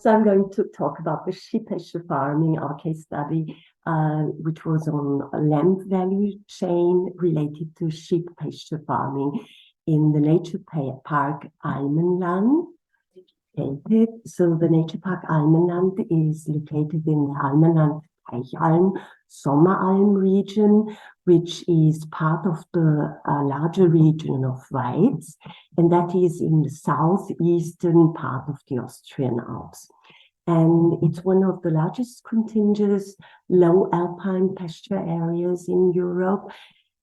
So I'm going to talk about the sheep pasture farming, our case study, which was on a land value chain related to sheep pasture farming in the Nature Park Almenland. So the Nature Park Almenland is located in the Almenland Alm, Sommeralm region, which is part of the larger region of Weiz, and that is in the southeastern part of the Austrian Alps. And it's one of the largest contiguous low alpine pasture areas in Europe.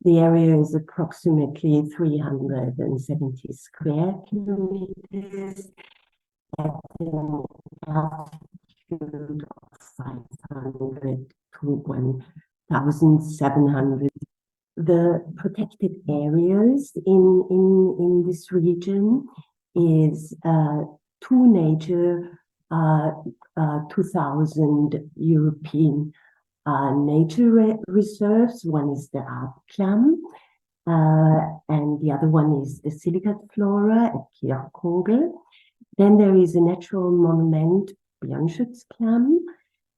The area is approximately 370 square kilometers at an altitude of 500 to 1,700. The protected areas in this region is two Nature 2000 European nature reserves. One is the Alpclam, and the other one is the silicate flora at Kirchkogel. Then there is a natural monument, Björnschutzklamm.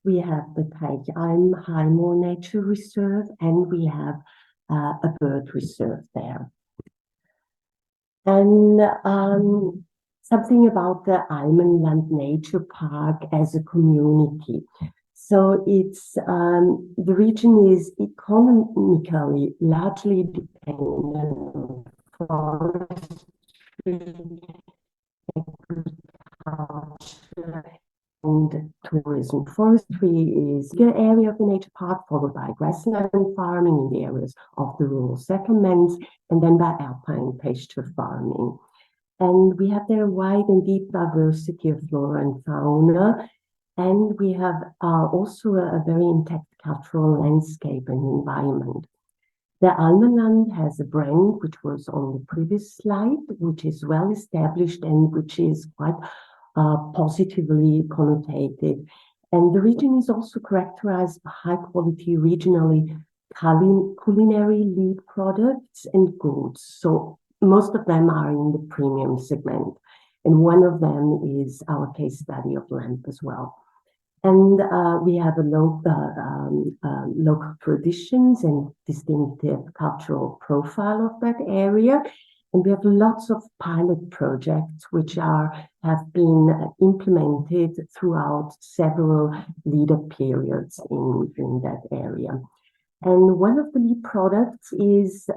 We have the Teichalm Highmoor Nature Reserve, and we have a bird reserve there. And something about the Almenland Nature Park as a community. So it's the region is economically largely dependent on forestry, agriculture, and tourism. Forestry is the area of the nature park, followed by grassland farming in the areas of the rural settlements, and then by alpine pasture farming. And we have there a wide and deep diversity of flora and fauna, and we have also a very intact cultural landscape and environment. The Almenland has a brand, which was on the previous slide, which is well established and which is quite positively connotated. And the region is also characterized by high quality regionally culinary lead products and goods. So most of them are in the premium segment. And one of them is our case study of lamb as well. And we have a local traditions and distinctive cultural profile of that area. And we have lots of pilot projects which have been implemented throughout several leader periods in that area. And one of the lead products is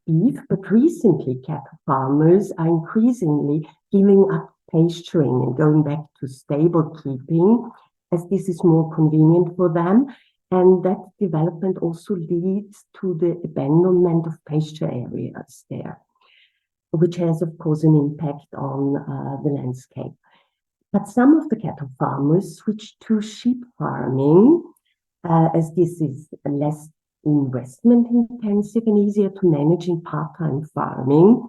beef, but recently cattle farmers are increasingly giving up pasturing and going back to stable keeping, as this is more convenient for them. And that development also leads to the abandonment of pasture areas there, which has, of course, an impact on the landscape. But some of the cattle farmers switch to sheep farming, as this is less investment intensive and easier to manage in part-time farming.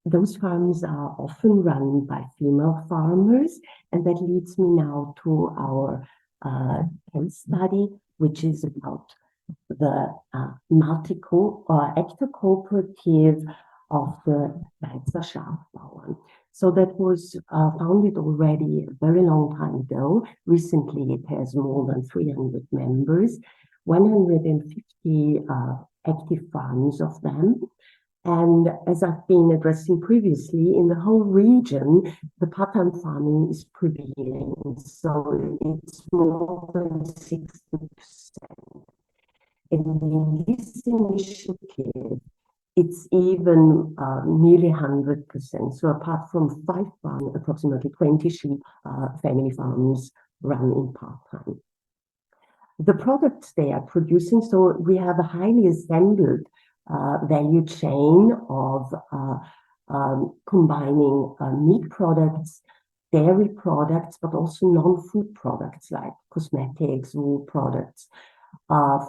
Those farms are often run by female farmers, and that leads me now to our case study, which is about the actor cooperative of the Weizer Schafbauern. So that was founded already a very long time ago. Recently, it has more than 300 members, 150 active farms of them. And as I've been addressing previously, in the whole region, the part-time farming is prevailing. So it's more than 60%. And in this initiative, it's even nearly 100%. So apart from 5 farms, approximately 20 sheep family farms run in part-time. The products they are producing, so we have a highly assembled value chain of combining meat products, dairy products, but also non-food products like cosmetics, wool products,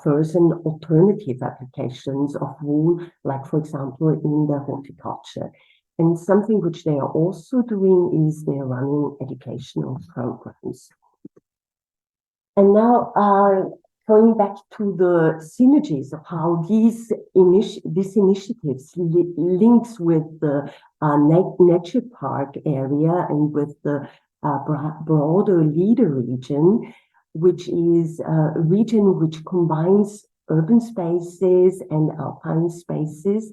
furs and alternative applications of wool, like for example in the horticulture. And something which they are also doing is they're running educational programs. And now going back to the synergies of how these initiatives links with the nature park area and with the broader leader region, which is a region which combines urban spaces and alpine spaces,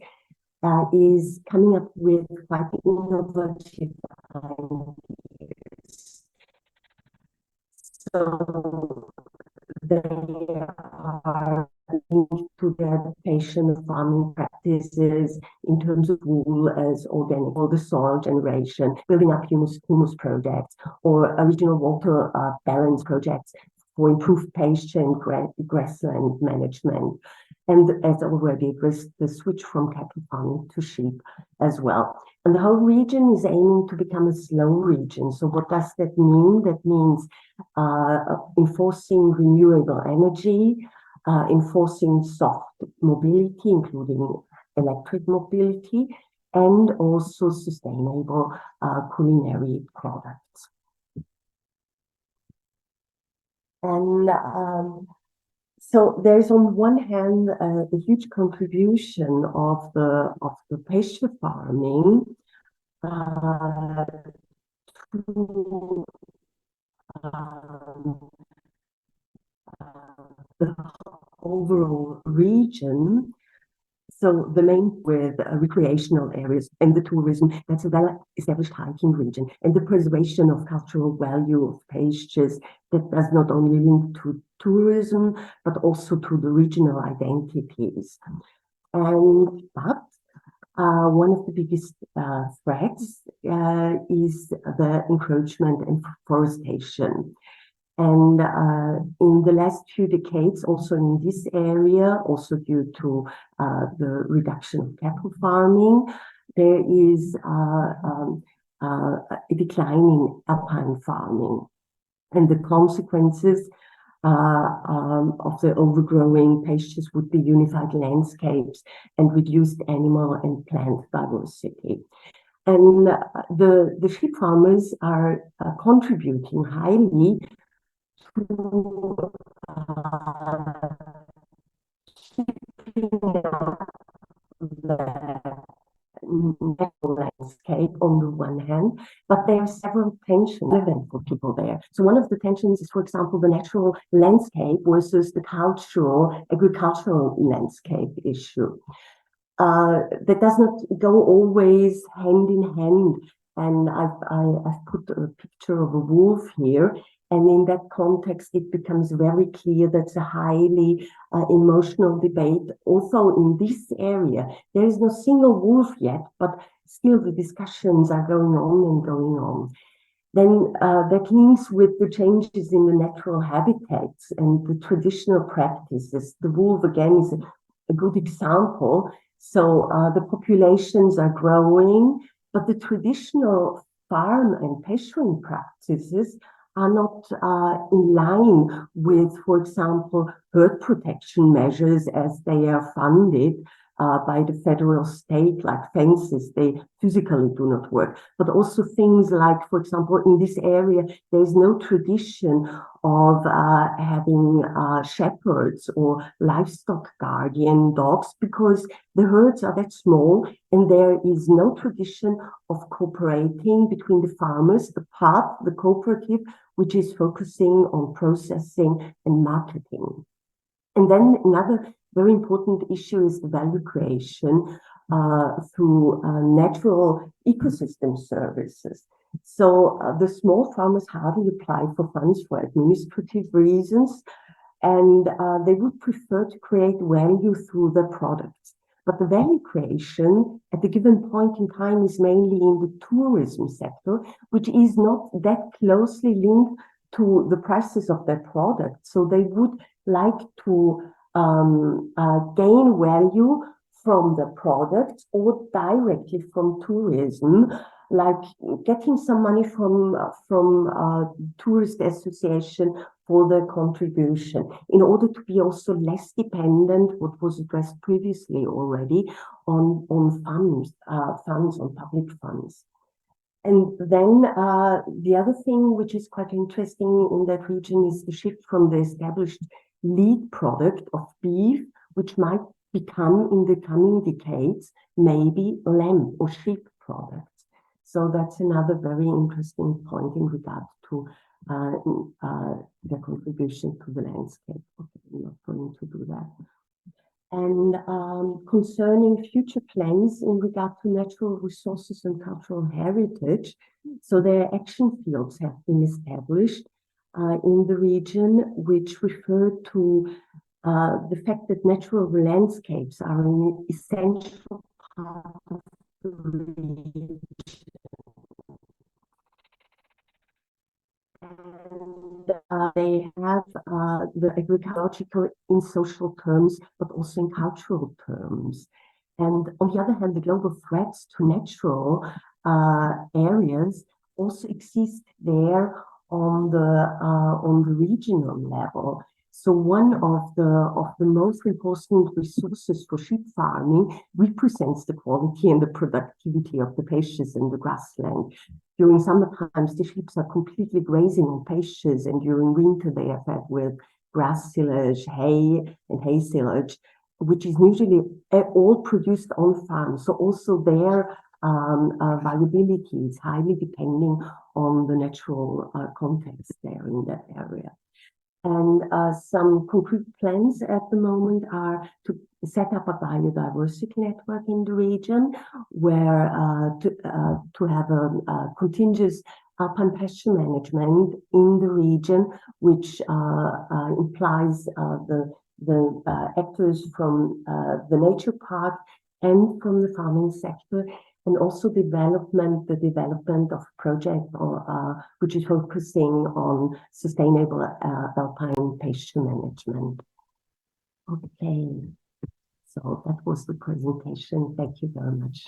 is coming up with quite innovative ideas. So they are linked to the adaptation of farming practices in terms of wool as organic, or the soil generation, building up humus projects, or regional water balance projects for improved pasture and grassland management. And as already addressed, the switch from cattle farming to sheep as well. And the whole region is aiming to become a slow region. So what does that mean? That means enforcing renewable energy, enforcing soft mobility, including electric mobility, and also sustainable culinary products. And so there's on one hand a huge contribution of the pasture farming to the overall region. So the main with recreational areas and the tourism, that's a well-established hiking region, and the preservation of cultural value of pastures that does not only link to tourism, but also to the regional identities. And but one of the biggest threats is the encroachment and forestation. And in the last few decades, also in this area, also due to the reduction of cattle farming, there is a decline in alpine farming. And the consequences of the overgrowing pastures would be unified landscapes and reduced animal and plant diversity. And the sheep farmers are contributing highly to the natural landscape on the one hand, but there are several tensions relevant for people there. So one of the tensions is, for example, the natural landscape versus the agricultural landscape issue. That does not go always hand in hand. And I've put a picture of a wolf here. And in that context, it becomes very clear that's a highly emotional debate. Also in this area, there is no single wolf yet, but still the discussions are going on and going on. Then that links with the changes in the natural habitats and the traditional practices. The wolf, again, is a good example. So the populations are growing, but the traditional farm and pasturing practices are not in line with, for example, herd protection measures as they are funded by the federal state, like fences. They physically do not work. But also things like, for example, in this area, there is no tradition of having shepherds or livestock guardian dogs because the herds are that small and there is no tradition of cooperating between the farmers, the cooperative, which is focusing on processing and marketing. And then another very important issue is the value creation through natural ecosystem services. So the small farmers hardly apply for funds for administrative reasons, and they would prefer to create value through their products. But the value creation at a given point in time is mainly in the tourism sector, which is not that closely linked to the prices of their products. So they would like to gain value from the products or directly from tourism, like getting some money from tourist association for their contribution, in order to be also less dependent, what was addressed previously already, on funds, on public funds. And then the other thing which is quite interesting in that region is the shift from the established lead product of beef, which might become in the coming decades maybe lamb or sheep products. So that's another very interesting point in regard to their contribution to the landscape. Okay, I'm not going to do that. And concerning future plans in regard to natural resources and cultural heritage, so their action fields have been established in the region, which refer to the fact that natural landscapes are an essential part of the region. And they have the agricultural in social terms, but also in cultural terms. And on the other hand, the global threats to natural areas also exist there on the regional level. So one of the most important resources for sheep farming represents the quality and the productivity of the pastures and the grassland. During summer times, the sheep are completely grazing on pastures, and during winter they are fed with grass silage, hay, and hay silage, which is usually all produced on farm. So also their viability is highly depending on the natural context there in that area. And some concrete plans at the moment are to set up a biodiversity network in the region, where to have a continuous alpine pasture management in the region, which implies the actors from the nature park and from the farming sector, and also the development of a project which is focusing on sustainable alpine pasture management. Okay, so that was the presentation. Thank you very much.